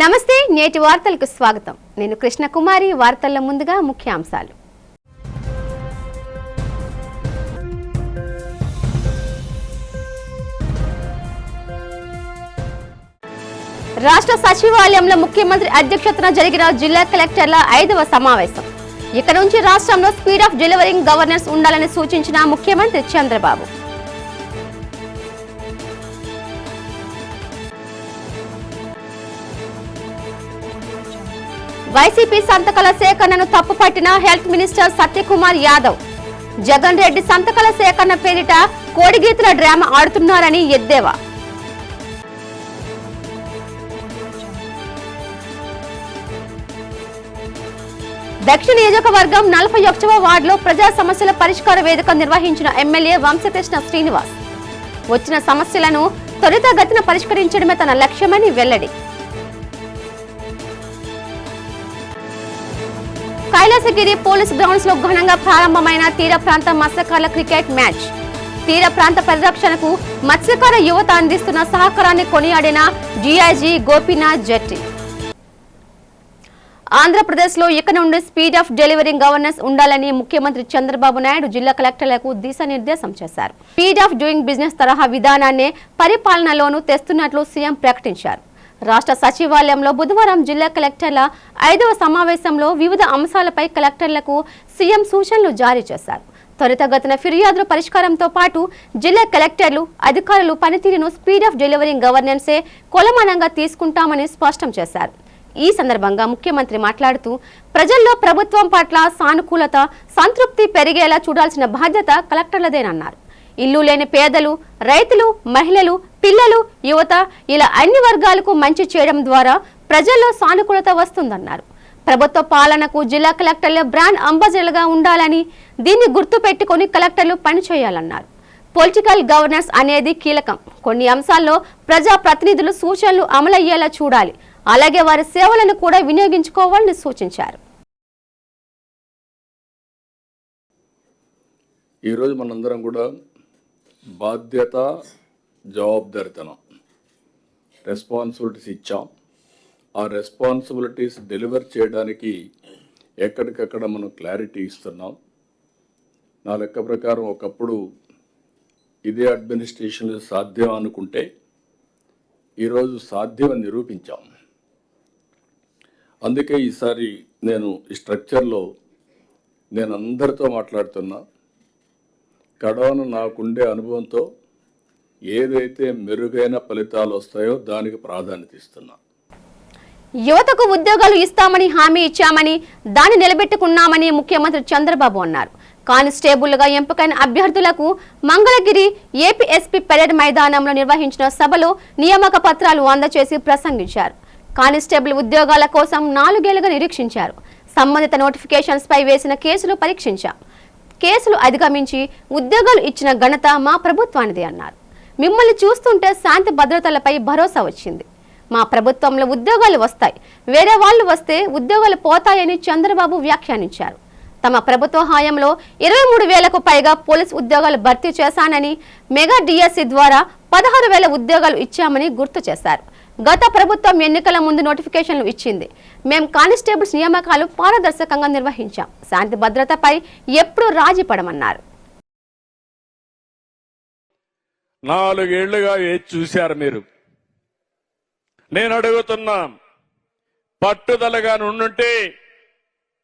నమస్తే నేటి వార్తలకు స్వాగతం నేను కృష్ణకుమారి వార్తల్లో ముందుగా ముఖ్యాంశాలు రాష్ట్ర సచివాలయంలో ముఖ్యమంత్రి అధ్యక్షతన జరిగిన జిల్లా కలెక్టర్ల 5వ సమావేశం ఇక నుంచి రాష్ట్రంలో స్పీడ్ ఆఫ్ డెలివరింగ్ గవర్నెన్స్ ఉండాలని సూచించిన ముఖ్యమంత్రి చంద్రబాబు వైసీపీ సంతకాల సేకరణను తప్పుపట్టిన హెల్త్ మినిస్టర్ సత్యకుమార్ యాదవ్ జగన్ రెడ్డి సంతకాల సేకరణ పేరిట కోడిగీతల డ్రామా ఆడుతున్నారని ఎద్దేవా దక్షిణ నియోజకవర్గం 41వ వార్డులో ప్రజా సమస్యల పరిష్కార వేదిక నిర్వహించిన ఎమ్మెల్యే వంశకృష్ణ శ్రీనివాస్ వచ్చిన సమస్యలను త్వరితగతిన పరిష్కరించడమే తన లక్ష్యమని వెల్లడి కైలాసగిరి పోలీస్ గ్రౌండ్స్ లో ఘనంగా ప్రారంభమైన తీర ప్రాంత మత్స్యకారుల క్రికెట్ మ్యాచ్ తీర ప్రాంత పరిరక్షణకు మత్స్యకార యువత అందిస్తున్న సహకారాన్ని కొనియాడిన డిఐజీ గోపీనాథ్ జెట్టి ఆంధ్రప్రదేశ్ లో ఇక నుండి స్పీడ్ ఆఫ్ డెలివరింగ్ గవర్నెన్స్ ఉండాలని ముఖ్యమంత్రి చంద్రబాబు నాయుడు జిల్లా కలెక్టర్లకు దిశానిర్దేశం చేశారు. స్పీడ్ ఆఫ్ డూయింగ్ బిజినెస్ తరహా విధానాన్ని పరిపాలనలోనూ తెస్తున్నట్లు సీఎం ప్రకటించారు. రాష్ట్ర సచివాలయంలో బుధవారం జిల్లా కలెక్టర్ల 5వ సమావేశంలో వివిధ అంశాలపై కలెక్టర్లకు సీఎం సూచనలు జారీ చేశారు. త్వరితగతిన ఫిర్యాదుల పరిష్కారంతో పాటు జిల్లా కలెక్టర్లు అధికారులు పనితీరును స్పీడ్ ఆఫ్ డెలివరింగ్ గవర్నెన్సే కొలమానంగా తీసుకుంటామని స్పష్టం చేశారు. ఈ సందర్భంగా ముఖ్యమంత్రి మాట్లాడుతూ ప్రజల్లో ప్రభుత్వం పట్ల సానుకూలత సంతృప్తి పెరిగేలా చూడాల్సిన బాధ్యత కలెక్టర్లదేనన్నారు. ఇల్లు లేని పేదలు, రైతులు, మహిళలు, పిల్లలు, యువత ఇలా అన్ని వర్గాలకు మంచి చేయడం ద్వారా ప్రజల్లో సానుకూలత వస్తుందన్నారు. ప్రభుత్వ పాలనకు జిల్లా కలెక్టర్లు బ్రాండ్ అంబాసిడర్లుగా ఉండాలని దీన్ని గుర్తు పెట్టుకుని కలెక్టర్లు పనిచేయాలన్నారు. పొలిటికల్ గవర్నెన్స్ అనేది కీలకం. కొన్ని అంశాల్లో ప్రజా ప్రతినిధులు సూచనలు అమలయ్యేలా చూడాలి. అలాగే వారి సేవలను కూడా వినియోగించుకోవాలని సూచించారు. ఈరోజు మనందరం కూడా బాధ్యత, జవాబుదారితనం, రెస్పాన్సిబిలిటీస్ ఇచ్చాం. ఆ రెస్పాన్సిబిలిటీస్ డెలివర్ చేయడానికి ఎక్కడికక్కడ మనం క్లారిటీ ఇస్తున్నాం. నా లెక్క ప్రకారం ఒకప్పుడు ఇదే అడ్మినిస్ట్రేషన్లో సాధ్యం అనుకుంటే ఈరోజు సాధ్యమని నిరూపించాం. అందుకే ఈసారి నేను ఈ స్ట్రక్చర్లో నేను అందరితో మాట్లాడుతున్నా. కడవను నాకుండే అనుభవంతో ఏదైతే మెరుగైన ఫలితాలు వస్తాయో దానికి ప్రాధాన్యత ఇస్తున్నా. యువతకు ఉద్యోగాలు ఇస్తామని హామీ ఇచ్చామని దాన్ని నిలబెట్టుకున్నామని ముఖ్యమంత్రి చంద్రబాబు అన్నారు. కానిస్టేబుల్గా ఎంపికైన అభ్యర్థులకు మంగళగిరి ఏపీఎస్పీ పెరేడ్ మైదానంలో నిర్వహించిన సభలో నియామక పత్రాలు అందజేసి ప్రసంగించారు. కానిస్టేబుల్ ఉద్యోగాల కోసం 4 ఏళ్లుగా నిరీక్షించారు. సంబంధిత నోటిఫికేషన్స్ పై వేసిన కేసులు పరీక్షించాం. కేసులు అధిగమించి ఉద్యోగాలు ఇచ్చిన ఘనత మా ప్రభుత్వానిది అన్నారు. మిమ్మల్ని చూస్తుంటే శాంతి భద్రతలపై భరోసా వచ్చింది. మా ప్రభుత్వంలో ఉద్యోగాలు వస్తాయి, వేరే వాళ్ళు వస్తే ఉద్యోగాలు పోతాయని చంద్రబాబు వ్యాఖ్యానించారు. తమ ప్రభుత్వ హయాంలో 23,000కు పైగా పోలీస్ ఉద్యోగాలు భర్తీ చేశానని, మెగా డిఎస్సి ద్వారా 16,000 ఉద్యోగాలు ఇచ్చామని గుర్తు చేశారు. గత ప్రభుత్వం ఎన్నికల ముందు నోటిఫికేషన్లు ఇచ్చింది. మేం కానిస్టేబుల్స్ నియామకాలు పారదర్శకంగా నిర్వహించాం. శాంతి భద్రతపై ఎప్పుడూ రాజీ పడమన్నారు. 4 ఏళ్లుగా వేచి చూశారు మీరు. నేను అడుగుతున్నా, పట్టుదలగా నుండుంటే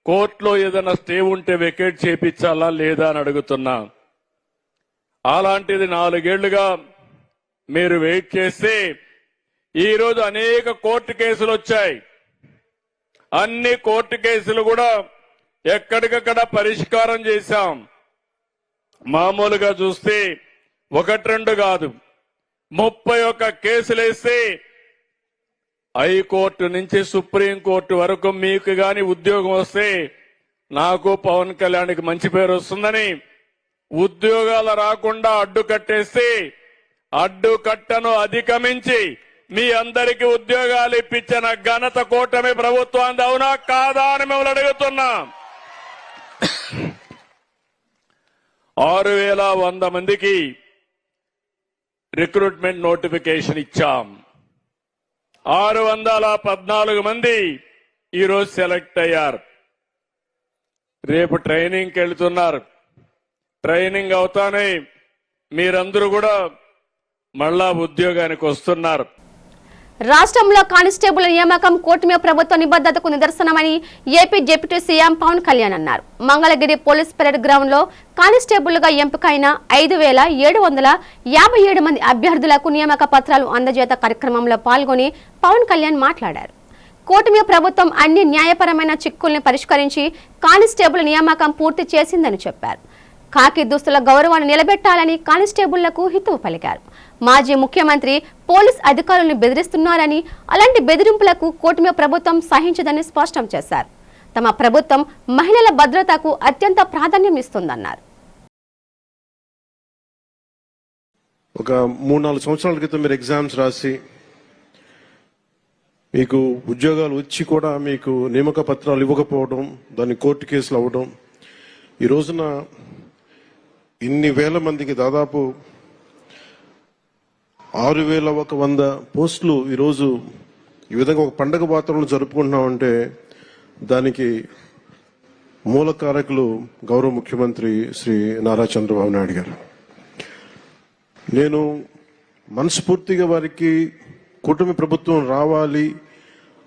కోర్టులో ఏదైనా స్టే ఉంటే వెకేట్ చేపించాలా లేదా అని అడుగుతున్నా. అలాంటిది 4 ఏళ్లుగా మీరు వెయిట్ చేస్తే ఈరోజు అనేక కోర్టు కేసులు వచ్చాయి. అన్ని కోర్టు కేసులు కూడా ఎక్కడికక్కడ పరిష్కారం చేశాం. మామూలుగా చూస్తే 1-2 కాదు, 31 కేసులు వేస్తే హైకోర్టు నుంచి సుప్రీంకోర్టు వరకు మీకు గాని ఉద్యోగం వస్తే నాకు పవన్ కళ్యాణ్కి మంచి పేరు వస్తుందని ఉద్యోగాలు రాకుండా అడ్డుకట్టేస్తే అడ్డుకట్టను అధిగమించి మీ అందరికీ ఉద్యోగాలు ఇప్పించిన ఘనత కూటమి ప్రభుత్వాన్ని అవునా కాదా అని మిమ్మల్ని అడుగుతున్నా. 6,100 మందికి రిక్రూట్మెంట్ నోటిఫికేషన్ ఇచ్చాం. 614 మంది ఈరోజు సెలెక్ట్ అయ్యారు. రేపు ట్రైనింగ్కి వెళ్తున్నారు. ట్రైనింగ్ అవుతానే మీరందరూ కూడా మళ్ళా ఉద్యోగానికి వస్తున్నారు. రాష్ట్రంలో కానిస్టేబుల్ నియామకం కూటమి ప్రభుత్వ నిబద్ధతకు నిదర్శనమని AP deputy CM Pawan Kalyan అన్నారు. మంగళగిరి పోలీస్ పెరేడ్ గ్రౌండ్ లో కానిస్టేబుల్గా ఎంపికైన 5,757 మంది అభ్యర్థులకు నియామక పత్రాలు అందజేత కార్యక్రమంలో పాల్గొని పవన్ కళ్యాణ్ మాట్లాడారు. కూటమి ప్రభుత్వం అన్ని న్యాయపరమైన చిక్కుల్ని పరిష్కరించి కానిస్టేబుల్ నియామకం పూర్తి చేసిందని చెప్పారు. కాకి దుస్తుల గౌరవాన్ని నిలబెట్టాలని కానిస్టేబుళ్లకు హితవు పలికారు. మాజీ ముఖ్యమంత్రి పోలీస్ అధికారులను బెదిరిస్తున్నారని, అలాంటి బెదిరింపులకు కూటమి ప్రభుత్వం సహించదని స్పష్టం చేశారు. తమ ప్రభుత్వం మహిళల భద్రతకు అత్యంత ప్రాధాన్యం ఇస్తుందన్నారు. ఒక 3-4 సంవత్సరాల క్రితం మీరు ఎగ్జామ్స్ రాసి మీకు ఉద్యోగాలు వచ్చి కూడా మీకు నియామక పత్రాలు ఇవ్వకపోవడం, దాన్ని కోర్టు కేసులు అవ్వడం, ఈ రోజున ఇన్ని వేల మందికి దాదాపు 6,100 పోస్టులు ఈరోజు ఈ విధంగా ఒక పండగ వాతావరణంలో జరుపుకుంటున్నామంటే దానికి మూల కారకులు గౌరవ ముఖ్యమంత్రి శ్రీ నారా చంద్రబాబు నాయుడు గారు. నేను మనస్ఫూర్తిగా వారికి కూటమి ప్రభుత్వం రావాలి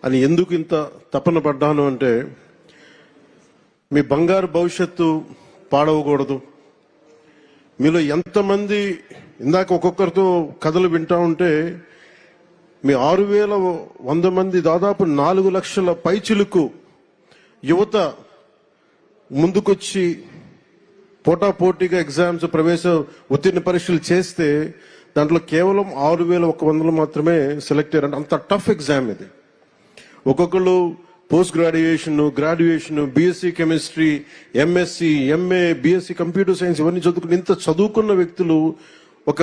అని ఎందుకు ఇంత తపన పడ్డాను అంటే, మీ బంగారు భవిష్యత్తు పాడవకూడదు. మీలో ఎంతమంది ఇందాక ఒక్కొక్కరితో కథలు వింటా ఉంటే మీ 6,100 మంది దాదాపు 4 లక్షల పైచిలుకు యువత ముందుకొచ్చి పోటాపోటీగా ఎగ్జామ్స్ ప్రవేశ ఉత్తీర్ణ పరీక్షలు చేస్తే దాంట్లో కేవలం 6,100 మాత్రమే సెలెక్ట్ అయ్యారు. అంత టఫ్ ఎగ్జామ్ ఇది. ఒక్కొక్కరు post graduation, BSc chemistry, MSc, MA, BSc computer science ఇవన్నీ చదువుకుని ఇంత చదువుకున్న వ్యక్తులు ఒక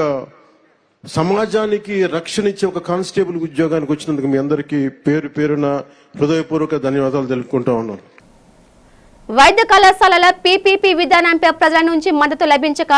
సమాజానికి రక్షణ ఇచ్చే ఒక కానిస్టేబుల్ ఉద్యోగానికి వచ్చినందుకు మీ అందరికీ పేరు పేరున హృదయపూర్వక ధన్యవాదాలు తెలుపుకుంటా ఉన్నాను. వైద్య కళాశాలల పీపీపీ విధానంపై ప్రజల నుంచి మద్దతు లభించక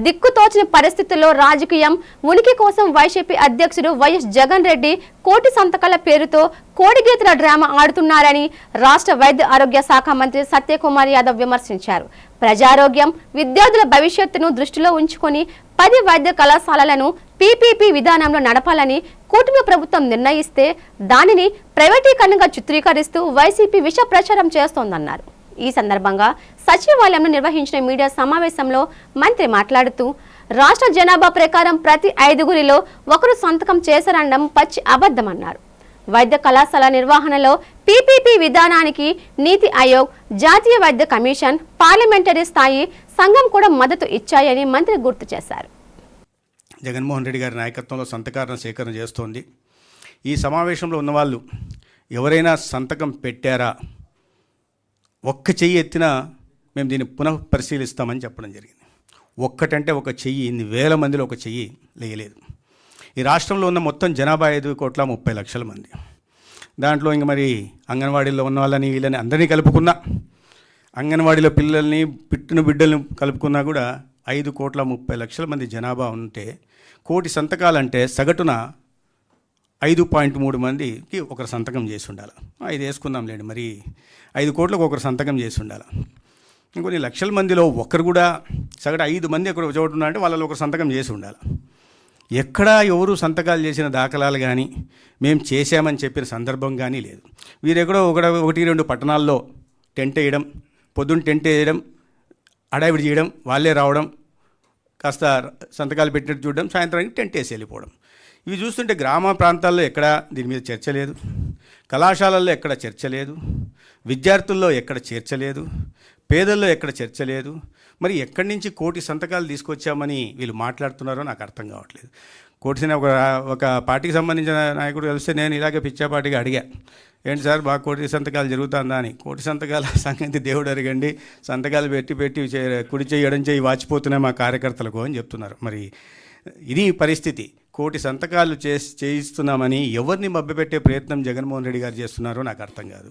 దిక్కుతోచని పరిస్థితుల్లో రాజకీయం ఉనికి కోసం వైసీపీ అధ్యక్షుడు వైఎస్ జగన్ రెడ్డి కోటి సంతకాల పేరుతో కోడిగీతల డ్రామా ఆడుతున్నారని రాష్ట్ర వైద్య ఆరోగ్య శాఖ మంత్రి సత్యకుమార్ యాదవ్ విమర్శించారు. ప్రజారోగ్యం, విద్యార్థుల భవిష్యత్తును దృష్టిలో ఉంచుకొని 10 వైద్య కళాశాలలను పీపీపీ విధానంలో నడపాలని కూటమి ప్రభుత్వం నిర్ణయిస్తే దానిని ప్రైవేటీకరణగా చిత్రీకరిస్తూ వైసీపీ విష ప్రచారం చేస్తోందన్నారు. ఈ సందర్భంగా సచివాలయంలో నిర్వహించిన మీడియా సమావేశంలో మంత్రి మాట్లాడుతూ, రాష్ట్ర జనాభా ప్రకారం ప్రతి 5గురిలో ఒకరు సంతకం చేశారనడం పచ్చి అబద్ధమన్నారు. వైద్య కళాశాల నిర్వహణలో పీపీపీ విధానానికి నీతి ఆయోగ్, జాతీయ వైద్య కమిషన్, పార్లమెంటరీ స్థాయి సంఘం కూడా మద్దతు ఇచ్చాయని మంత్రి గుర్తు చేశారు. జగన్మోహన్ రెడ్డి గారి నాయకత్వంలో సంతకాలను సేకరణ చేస్తోంది. ఈ సమావేశంలో ఉన్నవాళ్ళు ఎవరైనా సంతకం పెట్టారా, ఒక్క చెయ్యి ఎత్తినా మేము దీన్ని పునః పరిశీలిస్తామని చెప్పడం జరిగింది. ఒక్కటంటే ఒక చెయ్యి, ఇన్ని వేల మందిలో ఒక చెయ్యి లేయలేదు. ఈ రాష్ట్రంలో ఉన్న మొత్తం జనాభా 5,30,00,000 మంది. దాంట్లో ఇంక మరి అంగన్వాడీలో ఉన్న వాళ్ళని వీళ్ళని అందరినీ కలుపుకున్నా, అంగన్వాడీలో పిల్లల్ని పిట్టిన బిడ్డల్ని కలుపుకున్నా కూడా 5,30,00,000 మంది జనాభా ఉంటే కోటి సంతకాలంటే సగటున 5.3 మందికి ఒకరు సంతకం చేసి ఉండాలి. 5 వేసుకుందాంలేండి, మరి 5 కోట్లకు ఒకరు సంతకం చేసి ఉండాలి. ఇంకొన్ని లక్షల మందిలో ఒకరు కూడా సగటు 5 మంది ఎక్కడ చోటు ఉన్నారంటే వాళ్ళలో ఒకరు సంతకం చేసి ఉండాలి. ఎక్కడా ఎవరు సంతకాలు చేసిన దాఖలాలు కానీ మేము చేశామని చెప్పిన సందర్భం కానీ లేదు. వీరెక్కడో 1-2 పట్టణాల్లో టెంట్ వేయడం, పొద్దున్న టెంట్ వేయడం, హడావిడి చేయడం, వాళ్ళే రావడం, కాస్త సంతకాలు పెట్టినట్టు చూడడం, సాయంత్రానికి టెంట్ వేసి వెళ్ళిపోవడం. ఇవి చూస్తుంటే గ్రామ ప్రాంతాల్లో ఎక్కడ దీని మీద చర్చ లేదు, కళాశాలల్లో ఎక్కడ చర్చ లేదు, విద్యార్థుల్లో ఎక్కడ చర్చ లేదు, పేదల్లో ఎక్కడ చర్చ లేదు. మరి ఎక్కడి నుంచి కోటి సంతకాలు తీసుకొచ్చామని వీళ్ళు మాట్లాడుతున్నారో నాకు అర్థం కావట్లేదు. కోటిసిన ఒక పార్టీకి సంబంధించిన నాయకుడు కలిస్తే నేను ఇలాగే పిచ్చాపాటిగా అడిగా, ఏంటి సార్ బాగా కోటి సంతకాలు జరుగుతుందా అని. కోటి సంతకాల సంగతి దేవుడు అరగండి, సంతకాలు పెట్టి కుడి చేయి ఎడం చేయి వాచిపోతున్నాయి మా కార్యకర్తలకు అని చెప్తున్నారు. మరి ఇది పరిస్థితి. కోటి సంతకాలు చేయిస్తున్నామని ఎవరిని మభ్యపెట్టే ప్రయత్నం జగన్మోహన్ రెడ్డి గారు చేస్తున్నారో నాకు అర్థం కాదు.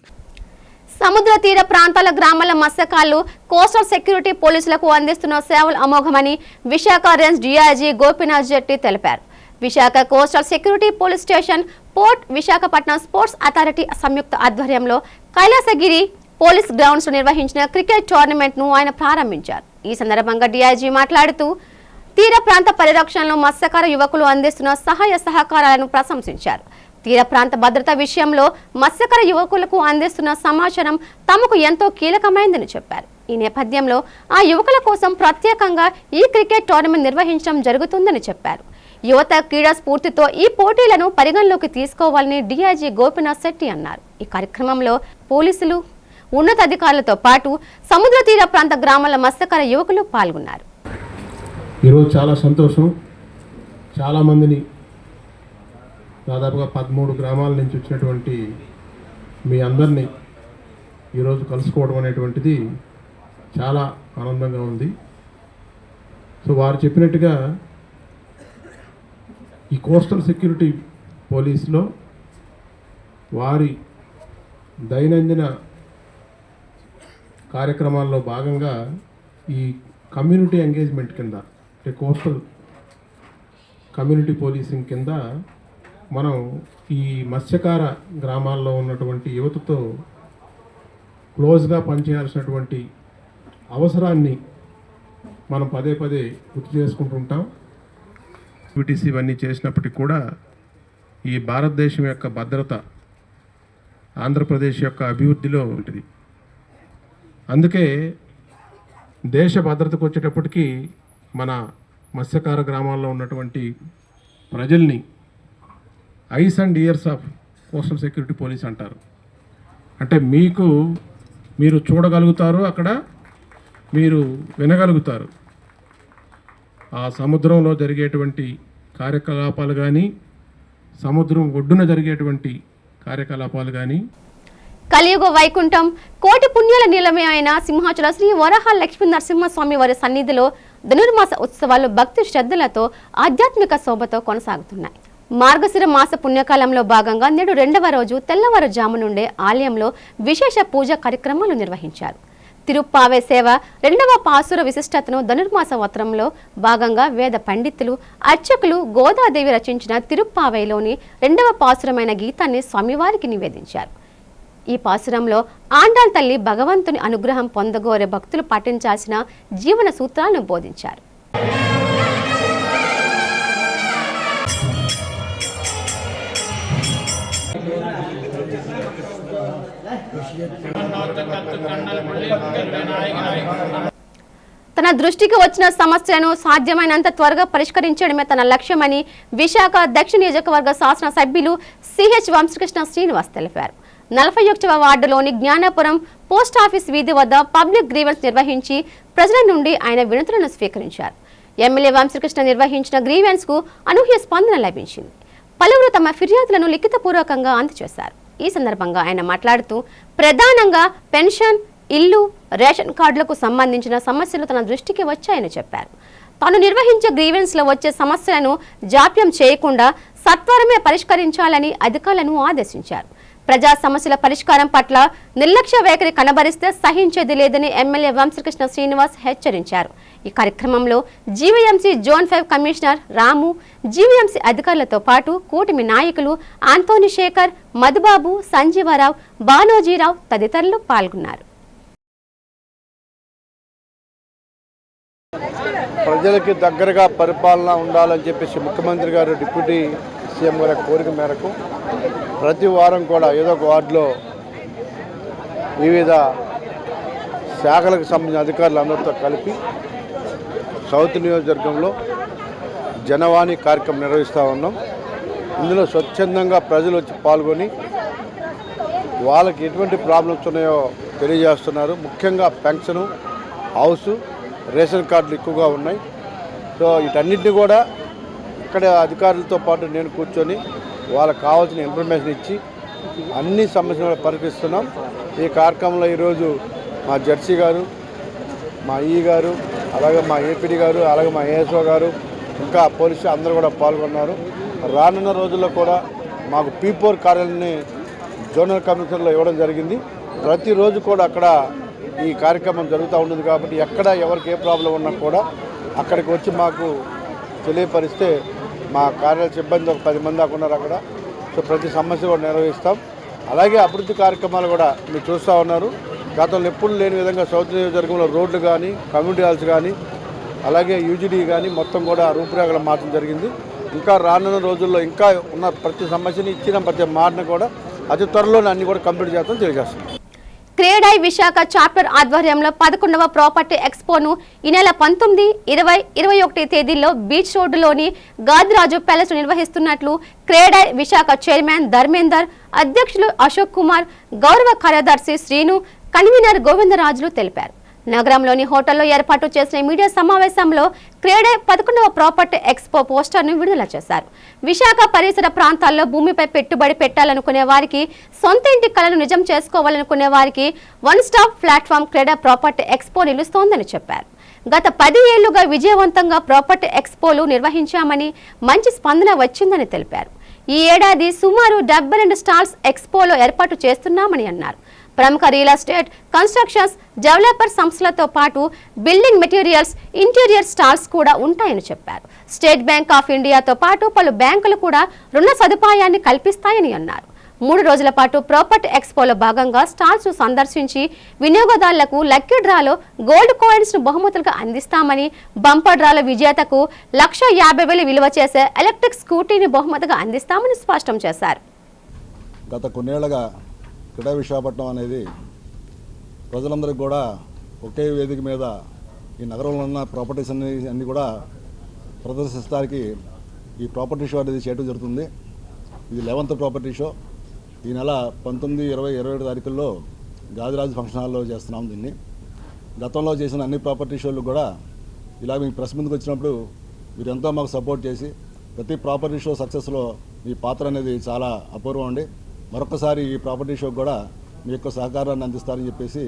సముద్ర తీర ప్రాంతాల గ్రామాల మత్స్యకారులు కోస్టల్ సెక్యూరిటీ పోలీసులకు అందిస్తున్న సేవలు అమోఘమని విశాఖ రేంజ్ డీఐజీ గోపీనాథ్ జెట్టి తెలిపారు. Visakha coastal security police station port Visakhapatnam sports authority సంయుక్త ఆధ్వర్యంలో కైలాసగిరి పోలీస్ గ్రౌండ్స్ లో నిర్వహించిన క్రికెట్ టోర్నమెంట్ ను ఆయన ప్రారంభించారు. ఈ సందర్భంగా డీఐజీ మాట్లాడుతూ తీర ప్రాంత పరిరక్షణలో మత్స్యకార యువకులు అందిస్తున్న సహాయ సహకారాలను ప్రశంసించారు. తీర ప్రాంత భద్రత విషయంలో మత్స్యకార యువకులకు అందిస్తున్న సమాచారం తమకు ఎంతో కీలకమైందని చెప్పారు. ఈ నేపథ్యంలో ఆ యువకుల కోసం ప్రత్యేకంగా ఈ క్రికెట్ టోర్నమెంట్ నిర్వహించడం జరుగుతుందని చెప్పారు. యువత క్రీడా స్ఫూర్తితో ఈ పోటీలను పరిగణలోకి తీసుకోవాలని డీఐజీ గోపీనాథ్ శెట్టి అన్నారు. ఈ కార్యక్రమంలో పోలీసులు, ఉన్నతాధికారులతో పాటు సముద్ర తీర ప్రాంత గ్రామాల మత్స్యకార యువకులు పాల్గొన్నారు. ఈరోజు చాలా సంతోషం. చాలామందిని దాదాపుగా 13 గ్రామాల నుంచి వచ్చినటువంటి మీ అందరినీ ఈరోజు కలుసుకోవడం అనేటువంటిది చాలా ఆనందంగా ఉంది. సో వారు చెప్పినట్టుగా ఈ కోస్టల్ సెక్యూరిటీ పోలీస్లో వారి దైనందిన కార్యక్రమాల్లో భాగంగా ఈ కమ్యూనిటీ ఎంగేజ్మెంట్ కింద, అంటే కోస్టల్ కమ్యూనిటీ పోలీసింగ్ కింద మనం ఈ మత్స్యకార గ్రామాల్లో ఉన్నటువంటి యువతతో క్లోజ్గా పనిచేయాల్సినటువంటి అవసరాన్ని మనం పదే పదే గుర్తు చేసుకుంటుంటాం. యాక్టివిటీస్ ఇవన్నీ చేసినప్పటికీ కూడా ఈ భారతదేశం యొక్క భద్రత, ఆంధ్రప్రదేశ్ యొక్క అభివృద్ధిలో ఉంటుంది. అందుకే దేశ భద్రతకు వచ్చేటప్పటికీ మన మత్స్యకార గ్రామాల్లో ఉన్నటువంటి ప్రజల్ని ice and years of coastal security police అంటారు. అంటే మీరు చూడగలుగుతారు, అక్కడ మీరు వినగలుగుతారు. ఆ సముద్రంలో జరిగేటువంటి కార్యకలాపాలు కానీ, సముద్రం ఒడ్డున జరిగేటువంటి కార్యకలాపాలు కానీ. కలియుగ వైకుంఠం కోటి పుణ్యాల నిలమే అయిన సింహాచల శ్రీ వరాహ లక్ష్మీ నరసింహస్వామి వారి సన్నిధిలో ధనుర్మాస ఉత్సవాలు భక్తి శ్రద్ధలతో ఆధ్యాత్మిక శోభతో కొనసాగుతున్నాయి. మార్గశిర మాస పుణ్యకాలంలో భాగంగా నేడు 2వ రోజు తెల్లవారుజాము నుండే ఆలయంలో విశేష పూజా కార్యక్రమాలు నిర్వహించారు. తిరుప్పావే సేవ 2వ పాసుర విశిష్టతను ధనుర్మాస వత్రంలో భాగంగా వేద పండితులు, అర్చకులు గోదాదేవి రచించిన తిరుప్పావేలోని 2వ పాసురమైన గీతాన్ని స్వామివారికి నివేదించారు. ఈ పాసురంలో ఆండాళ్ తల్లి భగవంతుని అనుగ్రహం పొందగోరే భక్తులు పాటించాల్సిన జీవన సూత్రాలను బోధించారు. తన దృష్టికి వచ్చిన సమస్యలను సాధ్యమైనంత త్వరగా పరిష్కరించడమే తన లక్ష్యమని విశాఖ దక్షిణ నియోజకవర్గ శాసన సభ్యులు సిహెచ్ వంశకృష్ణ శ్రీనివాస్ తెలిపారు. 41వ వార్డులోని జ్ఞానపురం పోస్టాఫీస్ వీధి వద్ద పబ్లిక్ గ్రీవెన్స్ నిర్వహించి ప్రజల నుండి ఆయన వినతులను స్వీకరించారు. ఎమ్మెల్యే వంశకృష్ణ నిర్వహించిన గ్రీవెన్స్ కు అనూహ్య స్పందన లభించింది. పలువురు తమ ఫిర్యాదులను లిఖితపూర్వకంగా అందజేశారు. ఈ సందర్భంగా ఆయన మాట్లాడుతూ ప్రధానంగా పెన్షన్, ఇల్లు, రేషన్ కార్డులకు సంబంధించిన సమస్యలు తన దృష్టికి వచ్చాయని చెప్పారు. తాను నిర్వహించే గ్రీవెన్స్ లో వచ్చే సమస్యలను జాప్యం చేయకుండా సత్వరమే పరిష్కరించాలని అధికారులను ఆదేశించారు. ప్రజా సమస్యల పరిష్కారం పట్ల నిర్లక్ష్య వైఖరి కనబరిస్తే సహించేది లేదని ఎమ్మెల్యే వంశకృష్ణ శ్రీనివాస్ హెచ్చరించారు. ఈ కార్యక్రమంలో జీవీఎంసీ జోన్ 5 కమిషనర్ రాము, జీవీఎంసీ అధికారులతో పాటు కూటమి నాయకులు ఆంటోనీ శేఖర్, మధుబాబు, సంజీవరావు, బాలోజీరావు తదితరులు పాల్గొన్నారు. ప్రజలకి దగ్గరగా పరిపాలన ఉండాలని చెప్పేసి ముఖ్యమంత్రి గారు, డిప్యూటీ సీఎం గారి కోరిక మేరకు ప్రతి వారం కూడా ఏదో ఒక వార్డులో వివిధ శాఖలకు సంబంధించిన అధికారులు అందరితో కలిపి సౌత్ నియోజకవర్గంలో జనవాణి కార్యక్రమం నిర్వహిస్తూ ఉన్నాం. ఇందులో స్వచ్ఛందంగా ప్రజలు వచ్చి పాల్గొని వాళ్ళకి ఎటువంటి ప్రాబ్లమ్స్ ఉన్నాయో తెలియజేస్తున్నారు. ముఖ్యంగా పెన్షను, హౌసు, రేషన్ కార్డులు ఎక్కువగా ఉన్నాయి. సో వీటన్నిటిని కూడా ఇక్కడ అధికారులతో పాటు నేను కూర్చొని వాళ్ళకి కావాల్సిన ఇన్ఫర్మేషన్ ఇచ్చి అన్ని సమస్యలు పరిష్కరిస్తున్నాం. ఈ కార్యక్రమంలో ఈరోజు మా జడ్సీ గారు, మా ఈ గారు, అలాగే మా ఏపీడీ గారు, అలాగే మా ఏఎస్ఓ గారు, ఇంకా పోలీసు అందరూ కూడా పాల్గొన్నారు. రానున్న రోజుల్లో కూడా మాకు P4 కార్యాలయాన్ని జోనల్ కమిషనర్లో ఇవ్వడం జరిగింది. ప్రతిరోజు కూడా అక్కడ ఈ కార్యక్రమం జరుగుతూ ఉంటుంది. కాబట్టి ఎక్కడ ఎవరికి ఏ ప్రాబ్లం ఉన్నా కూడా అక్కడికి వచ్చి మాకు తెలియపరిస్తే మా కార్యాలయ సిబ్బంది ఒక 10 మంది దాకా ఉన్నారు అక్కడ. సో ప్రతి సమస్య కూడా నిర్వహిస్తాం. అలాగే అభివృద్ధి కార్యక్రమాలు కూడా మీరు చూస్తూ ఉన్నారు. గతంలో ఎప్పుడు లేని విధంగా సౌత్ నియోజకవర్గంలో రోడ్లు కానీ, కమ్యూనిటీ హాల్స్ కానీ, అలాగే యూజీడీ కానీ మొత్తం కూడా రూపురేఖలు మార్చడం జరిగింది. ఇంకా రానున్న రోజుల్లో ఇంకా ఉన్న ప్రతి సమస్యని ఇచ్చిన ప్రతి మాటను కూడా అతి త్వరలోనే అన్ని కూడా కంప్లీట్ చేస్తాం తెలియజేస్తున్నాం. క్రేడై విశాఖ చాప్టర్ ఆధ్వర్యంలో 11వ ప్రాపర్టీ ఎక్స్పోను ఈ నెల 19, 20, 21 తేదీల్లో బీచ్ రోడ్డులోని గాదిరాజు ప్యాలెస్ నిర్వహిస్తున్నట్లు క్రేడై విశాఖ చైర్మన్ ధర్మేందర్, అధ్యక్షులు అశోక్ కుమార్, గౌరవ కార్యదర్శి శ్రీను, కన్వీనర్ గోవిందరాజులు తెలిపారు. నగరంలోని హోటల్లో ఏర్పాటు చేసిన మీడియా సమావేశంలో క్రేడై 11వ ప్రాపర్టీ ఎక్స్పో పోస్టర్ను విడుదల చేశారు. విశాఖ పరిసర ప్రాంతాల్లో భూమిపై పెట్టుబడి పెట్టాలనుకునే వారికి, సొంత ఇంటి కలను నిజం చేసుకోవాలనుకునే వారికి one stop platform CREDAI property expo నిలుస్తోందని చెప్పారు. గత 10 ఏళ్లుగా విజయవంతంగా ప్రాపర్టీ ఎక్స్పోలు నిర్వహించామని, మంచి స్పందన వచ్చిందని తెలిపారు. ఈ ఏడాది సుమారు 72 స్టాల్స్ ఎక్స్పోలో ఏర్పాటు చేస్తున్నామని అన్నారు. ప్రముఖ రియల్ ఎస్టేట్, కన్స్ట్రక్షన్స్, డెవలపర్ సంస్థలతో పాటు బిల్డింగ్ మెటీరియల్స్, ఇంటీరియర్ స్టాల్స్ కూడా ఉంటాయని చెప్పారు. స్టేట్ బ్యాంక్ ఆఫ్ ఇండియాతో పాటు పలు బ్యాంకులు కూడా రుణ సదుపాయాన్ని కల్పిస్తాయని అన్నారు. 3 రోజుల పాటు ప్రాపర్టీ ఎక్స్పోలో భాగంగా స్టాల్స్ సందర్శించి వినియోగదారులకు లక్కీ డ్రాలో గోల్డ్ కాయిన్స్ ను బహుమతులుగా అందిస్తామని, బంపర్ డ్రాలో విజేతకు 1,50,000 విలువ చేసే ఎలక్ట్రిక్ స్కూటీని బహుమతిగా అందిస్తామని స్పష్టం చేశారు. గత కొన్నేళ్లుగా క్రీడా విశాఖపట్నం అనేది ప్రజలందరికీ కూడా ఒకే వేదిక మీద ఈ నగరంలో ఉన్న ప్రాపర్టీస్ అన్నీ కూడా ప్రదర్శిస్తానికి ఈ ప్రాపర్టీ షో అనేది చేయడం జరుగుతుంది. ఇది 11th ప్రాపర్టీ షో. ఈ నెల 19, 20, 27 తారీఖుల్లో గాదిరాజు ఫంక్షన్ హాల్లో చేస్తున్నాం దీన్ని. గతంలో చేసిన అన్ని ప్రాపర్టీ షోలు కూడా ఇలా మీ ప్రెస్ ముందుకు వచ్చినప్పుడు మీరు ఎంతో మాకు సపోర్ట్ చేసి ప్రతి ప్రాపర్టీ షో సక్సెస్లో మీ పాత్ర అనేది చాలా అపూర్వం అండి. మరొకసారి ఈ ప్రాపర్టీ షోకి కూడా మీ యొక్క సహకారాన్ని అందిస్తారని చెప్పేసి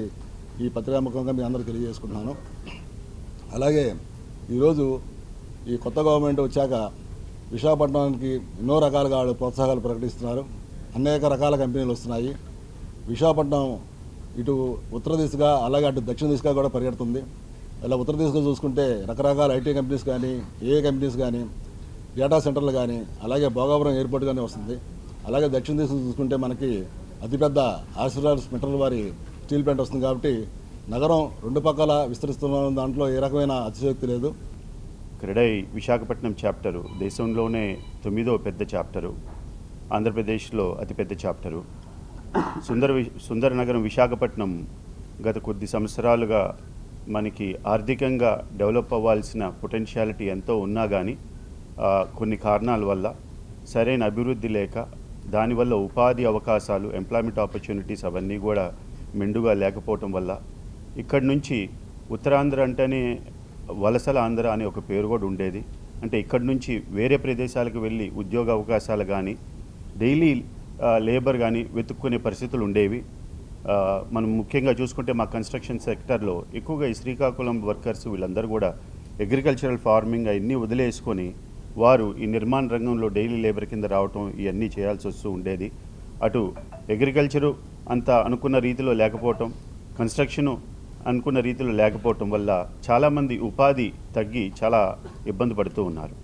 ఈ పత్రికాముఖంగా మీ అందరూ తెలియజేసుకుంటున్నాను. అలాగే ఈరోజు ఈ కొత్త గవర్నమెంట్ వచ్చాక విశాఖపట్నానికి ఎన్నో రకాలుగా ప్రోత్సాహాలు ప్రకటిస్తున్నారు. అనేక రకాల కంపెనీలు వస్తున్నాయి. విశాఖపట్నం ఇటు ఉత్తర దిశగా అలాగే అటు దక్షిణ దిశగా కూడా పరిగెడుతుంది. ఇలా ఉత్తర దిశగా చూసుకుంటే రకరకాల ఐటీ కంపెనీస్ కానీ, ఏ కంపెనీస్ కానీ, డేటా సెంటర్లు కానీ, అలాగే భోగాపురం ఎయిర్పోర్ట్ కానీ వస్తుంది. అలాగే దక్షిణ దిశ చూసుకుంటే మనకి అతిపెద్ద ఆశీర్వాద్ స్మిటర్ల వారి స్టీల్ ప్లాంట్ వస్తుంది. కాబట్టి నగరం 2 పక్కల విస్తరిస్తున్న దాంట్లో ఏ రకమైన అతిశయోక్తి లేదు. క్రెడై విశాఖపట్నం చాప్టరు దేశంలోనే 9వ పెద్ద చాప్టరు, ఆంధ్రప్రదేశ్లో అతిపెద్ద చాప్టరు. సుందర నగరం విశాఖపట్నం గత కొద్ది సంవత్సరాలుగా మనకి ఆర్థికంగా డెవలప్ అవ్వాల్సిన పొటెన్షియాలిటీ ఎంతో ఉన్నా కానీ కొన్ని కారణాల వల్ల సరైన అభివృద్ధి లేక, దానివల్ల ఉపాధి అవకాశాలు, ఎంప్లాయ్మెంట్ ఆపర్చునిటీస్ అవన్నీ కూడా మెండుగా లేకపోవటం వల్ల ఇక్కడి నుంచి ఉత్తరాంధ్ర అంటేనే వలసల ఆంధ్ర అనే ఒక పేరు కూడా ఉండేది. అంటే ఇక్కడి నుంచి వేరే ప్రదేశాలకు వెళ్ళి ఉద్యోగ అవకాశాలు కానీ, డైలీ లేబర్ కానీ వెతుక్కునే పరిస్థితులు ఉండేవి. మనం ముఖ్యంగా చూసుకుంటే మా కన్స్ట్రక్షన్ సెక్టర్లో ఎక్కువగా ఈ శ్రీకాకుళం వర్కర్స్ వీళ్ళందరూ కూడా అగ్రికల్చరల్ ఫార్మింగ్ అవన్నీ వదిలేసుకొని వారు ఈ నిర్మాణ రంగంలో డైలీ లేబర్ కింద రావటం ఇవన్నీ చేయాల్సి వస్తూ ఉండేది. అటు అగ్రికల్చరు అంత అనుకున్న రీతిలో లేకపోవటం, కన్స్ట్రక్షను అనుకున్న రీతిలో లేకపోవటం వల్ల చాలామంది ఉపాధి తగ్గి చాలా ఇబ్బంది పడుతూ ఉన్నారు.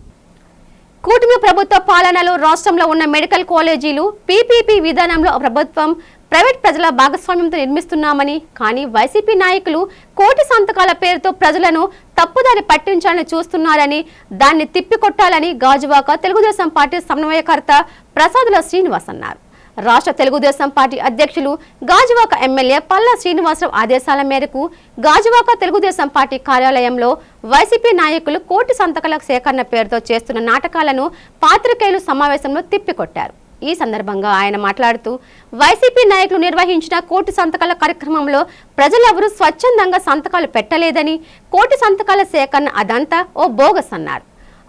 కూటమి ప్రభుత్వ పాలనలో రాష్ట్రంలో ఉన్న మెడికల్ కాలేజీలు పీపీపీ విధానంలో ప్రభుత్వం, ప్రైవేట్ ప్రజల భాగస్వామ్యంతో నిర్మిస్తున్నామని, కానీ వైసీపీ నాయకులు కోటి సంతకాల పేరుతో ప్రజలను తప్పుదారి పట్టించాలని చూస్తున్నారని, దాన్ని తిప్పికొట్టాలని గాజువాక తెలుగుదేశం పార్టీ సమన్వయకర్త ప్రసాదుల శ్రీనివాస్ అన్నారు. రాష్ట్ర తెలుగుదేశం పార్టీ అధ్యక్షులు గాజువాక ఎమ్మెల్యే పల్లా శ్రీనివాసరావు ఆదేశాల మేరకు గాజువాక తెలుగుదేశం పార్టీ కార్యాలయంలో వైసీపీ నాయకులు కోటి సంతకాల సేకరణ పేరుతో చేస్తున్న నాటకాలను పాత్రికేయులు సమావేశంలో తిప్పికొట్టారు. ఈ సందర్భంగా ఆయన మాట్లాడుతూ, వైసీపీ నాయకులు నిర్వహించిన కోటి సంతకాల కార్యక్రమంలో ప్రజలెవరూ స్వచ్ఛందంగా సంతకాలు పెట్టలేదని, కోటి సంతకాల సేకరణ అదంతా ఓ బోగస్ అన్నారు.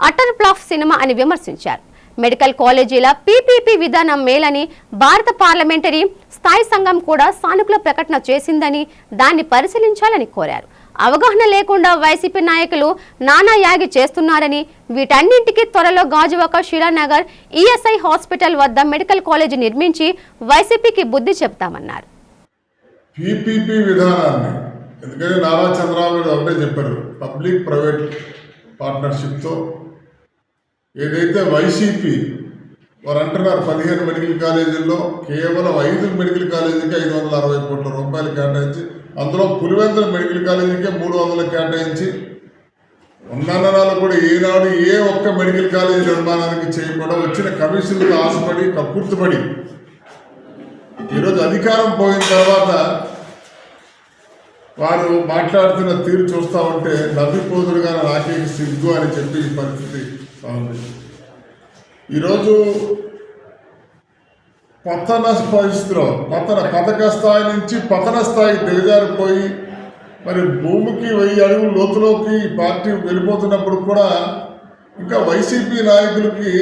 అటర్ ఫ్లాప్ సినిమా అని విమర్శించారు. మెడికల్ కాలేజీల పీపీపీ విధానం మేలని భారత పార్లమెంటరీ స్థాయి సంఘం కూడా సానుకూల ప్రకటన చేసిందని, దాన్ని పరిశీలించాలని కోరారు. అవగాహన లేకుండా వైసీపీ నాయకులు నానా యాగి చేస్తున్నారని, వీటన్నింటికి త్వరలో గాజువాక శిలానగర్ ఈఎస్ఐ హాస్పిటల్ వద్ద మెడికల్ కాలేజీ నిర్మించి వైసీపీకి బుద్ధి చెప్తామన్నారు. పీపీపీ విధానాన్ని ఎందుకంటే నారా చంద్రబాబు నాయుడు ఒకటే చెప్పారు, పబ్లిక్ ప్రైవేట్ పార్ట్నర్షిప్తో ఏదైతే వైసీపీ వారు అంటున్నారు 15 మెడికల్ కాలేజీల్లో కేవలం 5 మెడికల్ కాలేజీకి 560 కోట్ల రూపాయలు కేటాయించి, అందులో పులివెందుల మెడికల్ కాలేజీకే 300 కేటాయించి, ఉన్ననాలు కూడా ఏనాడు ఏ ఒక్క మెడికల్ కాలేజీ నిర్మాణానికి చేయకుండా వచ్చిన కమిషన్లకు ఆశపడి కక్కుర్తిపడి ఈరోజు అధికారం పోయిన తర్వాత వారు మాట్లాడుతున్న తీరు చూస్తూ ఉంటే నవ్విపోదురుగా నాకే సిగ్గు అని చెప్పి ఈ పరిస్థితి ఉంది. ఈరోజు పతన పరిస్థితిలో పతక స్థాయి నుంచి పతన స్థాయికి దిగజారిపోయి మరి భూమికి 1000 అడుగుల లోతులోకి ఈ పార్టీ వెళ్ళిపోతున్నప్పుడు కూడా ఇంకా వైసీపీ నాయకులకి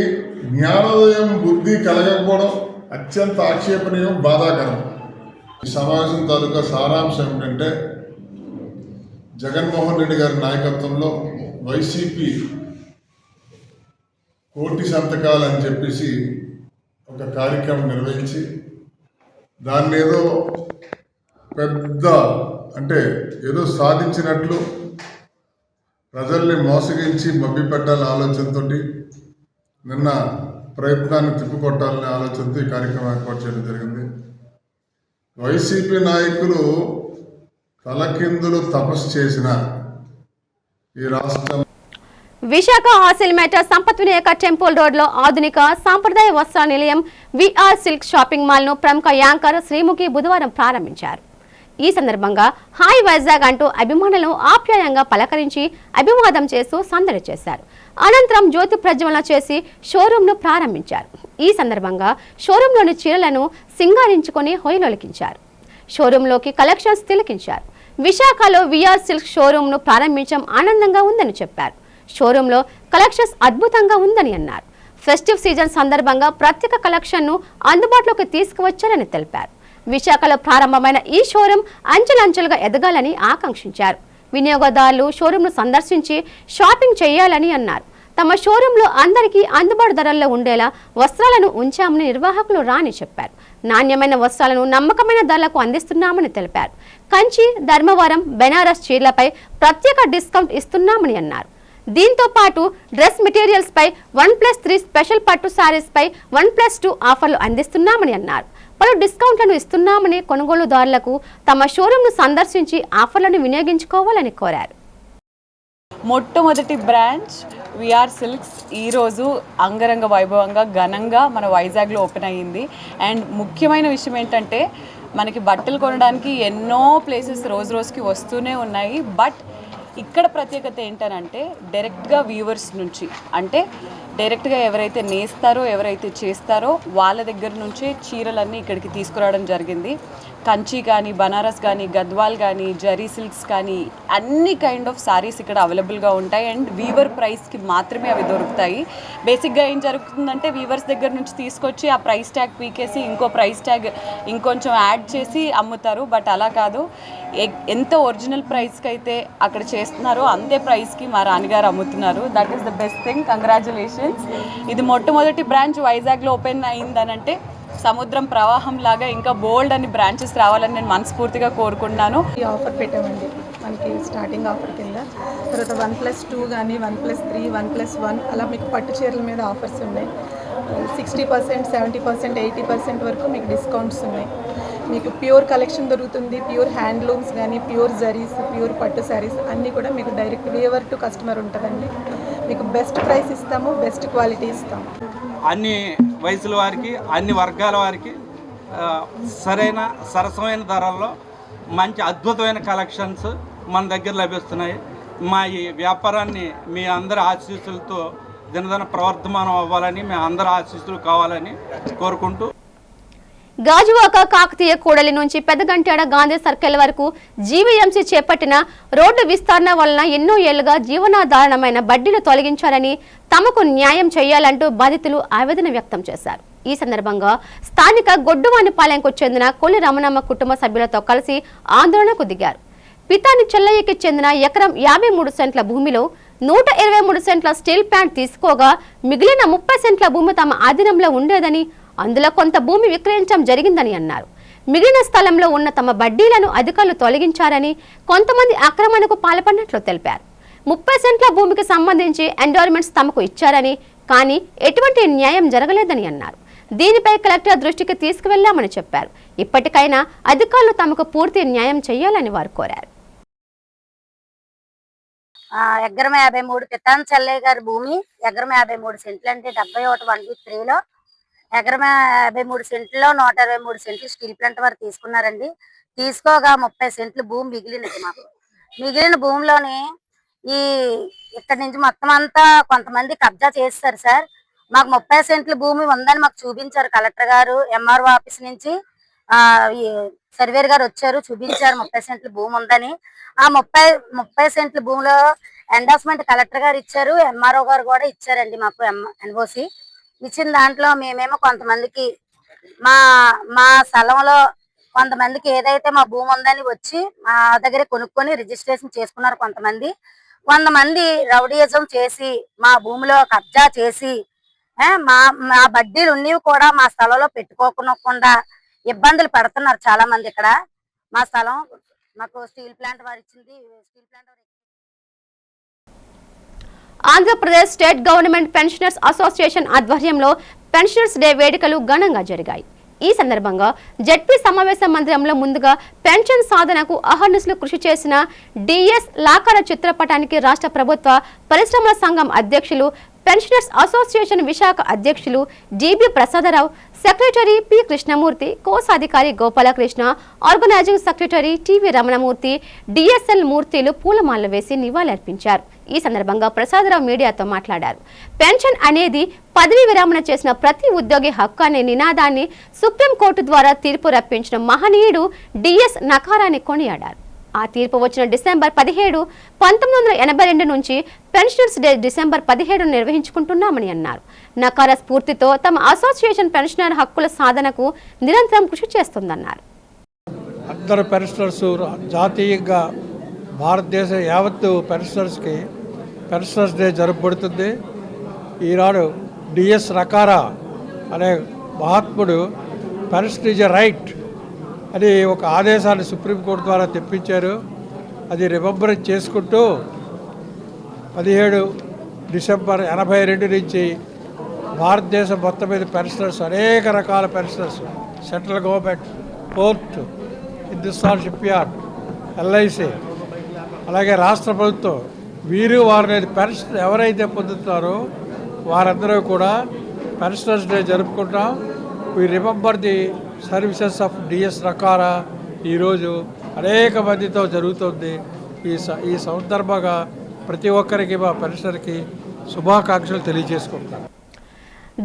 జ్ఞానోదయం బుద్ధి కలగకపోవడం అత్యంత ఆక్షేపణీయం, బాధాకరం. ఈ సమావేశం తాలూకా సారాంశం ఏంటంటే జగన్మోహన్ రెడ్డి గారి నాయకత్వంలో వైసీపీ కోటి సంతకాలు అని చెప్పేసి ఒక కార్యక్రమం నిర్వహించి దాన్ని ఏదో పెద్ద అంటే ఏదో సాధించినట్లు ప్రజల్ని మోసగించి మభ్యపెట్టాలనే ఆలోచనతో నిన్న ప్రయత్నాన్ని తిప్పికొట్టాలనే ఆలోచనతో ఈ కార్యక్రమం ఏర్పాటు చేయడం జరిగింది. వైసీపీ నాయకులు తలకిందులు తపస్సు చేసిన ఈ రాష్ట్రం విశాఖ హాసిల్మేట సంపత్ వినాయక టెంపుల్ రోడ్లో ఆధునిక సాంప్రదాయ వస్త్ర నిలయం విఆర్ సిల్క్ షాపింగ్ మాల్ను ప్రముఖ యాంకర్ శ్రీముఖి బుధవారం ప్రారంభించారు. ఈ సందర్భంగా హాయ్ వైజాగ్ అంటూ అభిమానులను ఆప్యాయంగా పలకరించి అభివాదం చేస్తూ సందడి చేశారు. అనంతరం జ్యోతి ప్రజ్వలన చేసి షోరూంను ప్రారంభించారు. ఈ సందర్భంగా షోరూంలోని చీరలను సింగారించుకొని హొయలొలికించారు. షోరూంలోకి కలెక్షన్స్ తిలకించారు. విశాఖలో విఆర్ సిల్క్ షోరూంను ప్రారంభించడం ఆనందంగా ఉందని చెప్పారు. షోరూంలో కలెక్షన్స్ అద్భుతంగా ఉందని అన్నారు. ఫెస్టివ్ సీజన్ సందర్భంగా ప్రత్యేక కలెక్షన్ను అందుబాటులోకి తీసుకువచ్చారని తెలిపారు. విశాఖలో ప్రారంభమైన ఈ షోరూం అంచెలంచెలుగా ఎదగాలని ఆకాంక్షించారు. వినియోగదారులు షోరూంను సందర్శించి షాపింగ్ చేయాలని అన్నారు. తమ షోరూంలో అందరికీ అందుబాటు ధరల్లో ఉండేలా వస్త్రాలను ఉంచామని నిర్వాహకులు రాని చెప్పారు. నాణ్యమైన వస్త్రాలను నమ్మకమైన ధరలకు అందిస్తున్నామని తెలిపారు. కంచి, ధర్మవరం, బెనారస్ చీరలపై ప్రత్యేక డిస్కౌంట్ ఇస్తున్నామని అన్నారు. దీంతో పాటు డ్రెస్ మెటీరియల్స్ పై 1+3 స్పెషల్ పట్టు శారీస్ పై 1+2 ఆఫర్లు అందిస్తున్నామని అన్నారు. పలు డిస్కౌంట్లను ఇస్తున్నామని కొనుగోలుదారులకు తమ షోరూంను సందర్శించి ఆఫర్లను వినియోగించుకోవాలని కోరారు. మొట్టమొదటి బ్రాంచ్ విఆర్ సిల్క్స్ ఈరోజు అంగరంగ వైభవంగా ఘనంగా మన వైజాగ్లో ఓపెన్ అయ్యింది. అండ్ ముఖ్యమైన విషయం ఏంటంటే మనకి బట్టలు కొనడానికి ఎన్నో ప్లేసెస్ రోజు రోజుకి వస్తూనే ఉన్నాయి. బట్ ఇక్కడ ప్రత్యేకత ఏంటనంటే డైరెక్ట్గా వ్యూవర్స్ నుంచి, అంటే డైరెక్ట్గా ఎవరైతే నేస్తారో ఎవరైతే చేస్తారో వాళ్ళ దగ్గర నుంచే చీరలన్నీ ఇక్కడికి తీసుకురావడం జరిగింది. కంచి కానీ, బనారస్ కానీ, గద్వాల్ కానీ, జరీ సిల్క్స్ కానీ అన్ని కైండ్ ఆఫ్ సారీస్ ఇక్కడ అవైలబుల్గా ఉంటాయి. అండ్ వీవర్ ప్రైస్కి మాత్రమే అవి దొరుకుతాయి. బేసిక్గా ఏం జరుగుతుందంటే వీవర్స్ దగ్గర నుంచి తీసుకొచ్చి ఆ ప్రైస్ ట్యాగ్ పీకేసి ఇంకో ప్రైస్ ట్యాగ్ ఇంకొంచెం యాడ్ చేసి అమ్ముతారు. బట్ అలా కాదు, ఎంత ఒరిజినల్ ప్రైస్కి అయితే అక్కడ చేస్తున్నారో అంతే ప్రైస్కి మా రాణిగారు అమ్ముతున్నారు. That is the best thing. Congratulations. ఇది మొట్టమొదటి బ్రాంచ్ వైజాగ్లో ఓపెన్ అయిందనంటే సముద్రం ప్రవాహం లాగా ఇంకా బోల్డ్ అని బ్రాంచెస్ రావాలని నేను మనస్ఫూర్తిగా కోరుకుంటున్నాను. ఈ ఆఫర్ పెట్టామండి మనకి స్టార్టింగ్ ఆఫర్ కింద. తర్వాత 1+2 కానీ 1+3, 1+1 అలా మీకు పట్టు చీరల మీద ఆఫర్స్ ఉన్నాయి. 60%, 70%, 80% వరకు మీకు డిస్కౌంట్స్ ఉన్నాయి. మీకు ప్యూర్ కలెక్షన్ దొరుకుతుంది. ప్యూర్ హ్యాండ్లూమ్స్ కానీ, ప్యూర్ జరీస్, ప్యూర్ పట్టు శారీస్ అన్నీ కూడా మీకు డైరెక్ట్ వీవర్ టు కస్టమర్ ఉంటుందండి. మీకు బెస్ట్ ప్రైస్ ఇస్తాము, బెస్ట్ క్వాలిటీ ఇస్తాము. అన్ని వయసుల వారికి, అన్ని వర్గాల వారికి సరైన సరసమైన ధరల్లో మంచి అద్భుతమైన కలెక్షన్స్ మన దగ్గర లభిస్తున్నాయి. మా ఈ వ్యాపారాన్ని మీ అందరి ఆశీస్సులతో దినదిన ప్రవర్ధమానం అవ్వాలని, మీ అందరి ఆశీస్సులు కావాలని కోరుకుంటూ గాజువాక కాకతీయ కూడలి నుంచి పెద్దగంట్యాడ గాంధీ సర్కిల్ వరకు జీవీఎంసీ చేపట్టిన రోడ్డు విస్తరణ వలన ఎన్నో ఏళ్లుగా జీవనాధారణమైన బడ్డీలు తొలగించారని, తమకు న్యాయం చేయాలంటూ బాధితులు ఆవేదన వ్యక్తం చేశారు. ఈ సందర్భంగా స్థానిక గొడ్డువానిపాలెంకు చెందిన కొల్లి రమణమ్మ కుటుంబ సభ్యులతో కలిసి ఆందోళనకు దిగారు. పితాని చెల్లయ్యకి చెందిన ఎకరం 53 సెంట్ల భూమిలో 123 సెంట్ల స్టీల్ ప్లాంట్ తీసుకోగా మిగిలిన 30 సెంట్ల భూమి తమ ఆధీనంలో ఉండేదని, అందులో కొంత భూమి విక్రయించడం జరిగిందని అన్నారు. మిగిలిన స్థలంలో ఉన్న తమ బడ్డీలను అధికారులు తొలగించారని, కొంతమంది ఆక్రమణకు పాల్పడినట్లు తెలిపారు. 30 సెంట్ల భూమికి సంబంధించి ఎండోర్మెంట్స్ తమకు ఇచ్చారని, కానీ ఎటువంటి న్యాయం జరగలేదని అన్నారు. దీనిపై కలెక్టర్ దృష్టికి తీసుకువెళ్లామని చెప్పారు. ఇప్పటికైనా అధికారులు తమకు పూర్తి న్యాయం చేయాలని వారు కోరారు. ఎగ్గరం 53 పితాన్ చెల్లయ్య గారి భూమి ఎగ్గరం 53 సెంట్లు అంటే 71/1/3లో ఎగ్గరం 53 సెంట్లో 123 సెంట్లు స్టీల్ ప్లాంట్ వారు తీసుకున్నారండి. తీసుకోగా 30 సెంట్లు భూమి మిగిలినది. మాకు మిగిలిన భూమిలోని ఇక్కడి నుంచి మొత్తం అంతా కొంతమంది కబ్జా చేస్తారు సార్. మాకు 30 సెంట్ల భూమి ఉందని మాకు చూపించారు కలెక్టర్ గారు. ఎంఆర్ఓ ఆఫీస్ నుంచి సర్వేర్ గారు వచ్చారు, చూపించారు 30 సెంట్ల భూమి ఉందని. ఆ 30 సెంట్ల భూమిలో ఎండార్స్మెంట్ కలెక్టర్ గారు ఇచ్చారు, ఎంఆర్ఓ గారు కూడా ఇచ్చారండి మాకు ఎన్ఓసి. ఇచ్చిన దాంట్లో మేమేమో కొంతమందికి మా స్థలంలో కొంతమందికి ఏదైతే మా భూమి ఉందని వచ్చి మా దగ్గర కొనుక్కొని రిజిస్ట్రేషన్ చేసుకున్నారు. కొంతమంది రౌడీయిజం చేసి మా భూమిలో కబ్జా చేసి మా బడ్డీలు ఉన్నవి కూడా మా స్థలంలో పెట్టుకోకుండా ఇబ్బందులు పెడుతున్నారు చాలా మంది. ఇక్కడ మా స్థలం మాకు స్టీల్ ప్లాంట్ వారు ఇచ్చింది. Steel plant Andhra Pradesh state government pensioners association ఆధ్వర్యంలో పెన్షనర్స్ డే వేడుకలు ఘనంగా జరిగాయి. ఈ సందర్భంగా జడ్పీ సమావేశ మందిరంలో ముందుగా పెన్షన్ సాధనకు అహర్నిశలు కృషి చేసిన డిఎస్ లాకార చిత్రపటానికి రాష్ట్ర ప్రభుత్వ పరిశ్రమల సంఘం అధ్యక్షులు, పెన్షనర్స్ అసోసియేషన్ విశాఖ అధ్యక్షులు GB Prasadarao, secretary P Krishnamurthy, కోశాధికారి Gopalakrishna, organising secretary TV Ramanamurthy, DSL మూర్తిలు పూలమాలలు వేసి నివాళులర్పించారు. ఈ సందర్భంగా ప్రసాదరావు మీడియాతో మాట్లాడారు. పెన్షన్ అనేది పదవీ విరమణ చేసిన ప్రతి ఉద్యోగి హక్కు అనే నినాదాన్ని సుప్రీంకోర్టు ద్వారా తీర్పు రప్పించిన మహనీయుడు డిఎస్ నకారాన్ని కొనియాడారు. ఆ తీర్పు వచ్చిన డిసెంబర్ 17, 1982 నుంచి పెన్షనర్స్ డే డిసెంబర్ 17 నిర్వహించుకుంటున్నామని అన్నారు. నకార స్ఫూర్తితో తమ అసోసియేషన్ పెన్షనర్ హక్కుల సాధనకు నిరంతరం కృషి చేస్తుందన్నారు. అందరు పెన్షనర్స్ జాతీయంగా భారతదేశ యావత్తు పెన్షనర్స్కి పెన్షనర్స్ డే జరుపబడుతుంది. ఈనాడు డిఎస్ నకారా అనే మహాత్ముడు పెన్షన్ ఈజ్ ఎ రైట్ అని ఒక ఆదేశాన్ని సుప్రీంకోర్టు ద్వారా తెప్పించారు. అది రిమెంబర్ చేసుకుంటూ 17 డిసెంబర్ 82 నుంచి భారతదేశం మొత్తం మీద పెన్షనర్స్, అనేక రకాల pensioners, central government, port, Hindustan shipyard, LIC, అలాగే రాష్ట్ర ప్రభుత్వం, వారిని పెన్షన్ ఎవరైతే పొందుతున్నారో వారందరూ కూడా పెన్షనర్స్ డే జరుపుకుంటాం. We remember the services of DS Nakara ఈరోజు అనేక మందితో జరుగుతుంది. ఈ సందర్భంగా ప్రతి ఒక్కరికి మా పెన్షనర్కి శుభాకాంక్షలు తెలియజేసుకుంటాం.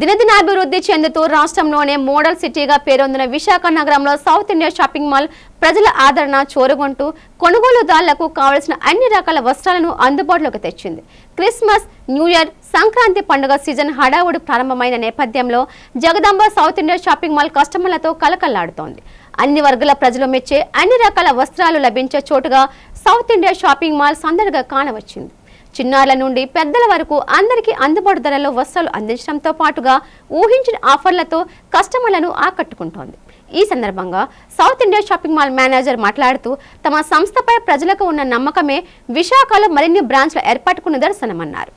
దినదినాభివృద్ధి చెందుతూ రాష్ట్రంలోనే మోడల్ సిటీగా పేరొందిన విశాఖ నగరంలో సౌత్ ఇండియా షాపింగ్ మాల్ ప్రజల ఆదరణ చూరగొంటూ కొనుగోలుదారులకు కావలసిన అన్ని రకాల వస్త్రాలను అందుబాటులోకి తెచ్చింది. క్రిస్మస్, న్యూ ఇయర్, సంక్రాంతి పండుగ సీజన్ హడావుడి ప్రారంభమైన నేపథ్యంలో Jagadamba south India shopping mall కస్టమర్లతో కలకల్లాడుతోంది. అన్ని వర్గాల ప్రజలు మెచ్చే అన్ని రకాల వస్త్రాలు లభించే చోటుగా సౌత్ ఇండియా షాపింగ్ మాల్ సందడిగా కానవచ్చింది. చిన్నారుల నుండి పెద్దల వరకు అందరికీ అందుబాటు ధరలో వస్త్రాలు అందించడంతో పాటుగా ఊహించిన ఆఫర్లతో కస్టమర్లను ఆకట్టుకుంటోంది. ఈ సందర్భంగా south India shopping mall manager మాట్లాడుతూ తమ సంస్థపై ప్రజలకు ఉన్న నమ్మకమే విశాఖలో మరిన్ని బ్రాంచ్ల ఏర్పాటుకు నిదర్శనమన్నారు.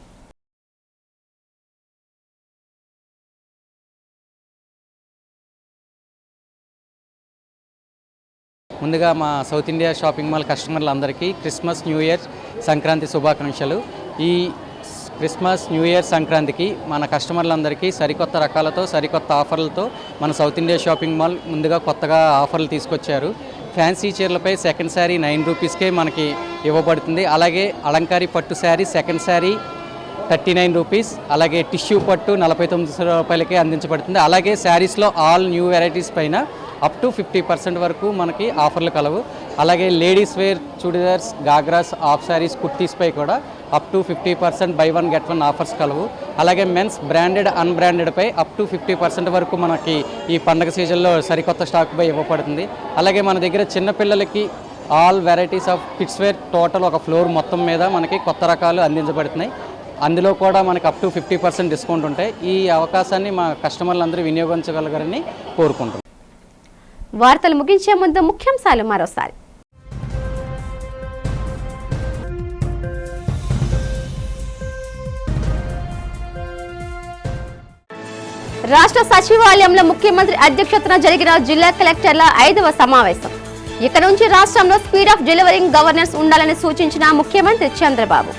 ముందుగా మా సౌత్ ఇండియా షాపింగ్ మాల్ కస్టమర్లందరికీ క్రిస్మస్, న్యూ ఇయర్, సంక్రాంతి శుభాకాంక్షలు. ఈ క్రిస్మస్, న్యూ ఇయర్, సంక్రాంతికి మన కస్టమర్లందరికీ సరికొత్త రకాలతో, సరికొత్త ఆఫర్లతో మన సౌత్ ఇండియా షాపింగ్ మాల్ ముందుగా కొత్తగా ఆఫర్లు తీసుకొచ్చారు. ఫ్యాన్సీ చీరలపై సెకండ్ శారీ 9 రూపీస్కే మనకి ఇవ్వబడుతుంది. అలాగే అలంకారీ పట్టు శారీ సెకండ్ శారీ 39 రూపీస్, అలాగే టిష్యూ పట్టు 49 రూపాయలకే అందించబడుతుంది. అలాగే శారీస్లో ఆల్ న్యూ వెరైటీస్ పైన అప్ టు 50% వరకు మనకి ఆఫర్లు కలవు. అలాగే ladies wear chudidars, ghagras, half saris, కుర్తీస్పై కూడా up to 50% buy 1 get 1 offers కలవు. అలాగే మెన్స్ బ్రాండెడ్, అన్బ్రాండెడ్పై అప్ టు 50% వరకు మనకి ఈ పండగ సీజన్లో సరికొత్త స్టాక్పై ఇవ్వబడుతుంది. అలాగే మన దగ్గర చిన్నపిల్లలకి all varieties of kids wear total ఒక ఫ్లోర్ మొత్తం మీద మనకి కొత్త రకాలు అందించబడుతున్నాయి. అందులో కూడా మనకి అప్ టు 50% డిస్కౌంట్ ఉంటాయి. ఈ అవకాశాన్ని మా కస్టమర్లందరూ వినియోగించగలగరని కోరుకుంటున్నాం. వార్తలు ముగించే ముందు ముఖ్యాంశాలు మరోసారి. రాష్ట్ర సచివాలయంలో ముఖ్యమంత్రి అధ్యక్షతన జరిగిన జిల్లా కలెక్టర్ల 5వ సమావేశం. ఇక నుంచి రాష్ట్రంలో స్పీడ్ ఆఫ్ డెలివరింగ్ గవర్నెన్స్ ఉండాలని సూచించిన ముఖ్యమంత్రి చంద్రబాబు.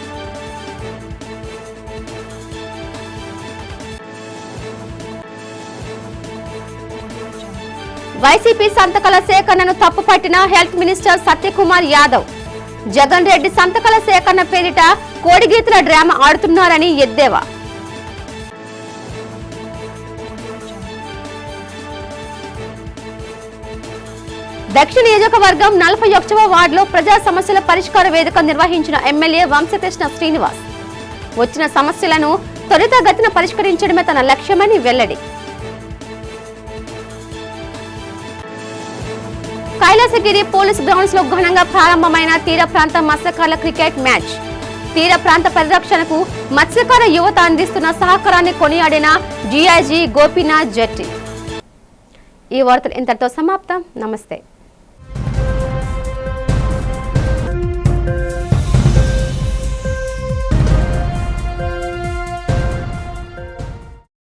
వైసీపీ సంతకాల సేకరణను తప్పుపట్టిన హెల్త్ మినిస్టర్ సత్యకుమార్ యాదవ్. జగన్ రెడ్డి సంతకాల సేకరణ పేరిట కోడిగీతల డ్రామా ఆడుతున్నారని ఎద్దేవా. దక్షిణ నియోజకవర్గం 41వ వార్డులో ప్రజా సమస్యల పరిష్కార వేదిక నిర్వహించిన ఎమ్మెల్యే వంశకృష్ణ శ్రీనివాస్. వచ్చిన సమస్యలను త్వరితగతిన పరిష్కరించడమే తన లక్ష్యమని వెల్లడి. కైలాసగిరి పోలీస్ గ్రౌండ్స్ లో ఘనంగా ప్రారంభమైన తీర ప్రాంత మత్స్యకారుల క్రికెట్ మ్యాచ్. తీర ప్రాంత పరిరక్షణకు మత్స్యకార యువత అందిస్తున్న సహకారాన్ని కొనియాడిన జీఐజీ గోపీనాథ్ జెట్టి. ఈ వార్తలు ఇంతటితో సమాప్తం. నమస్తే.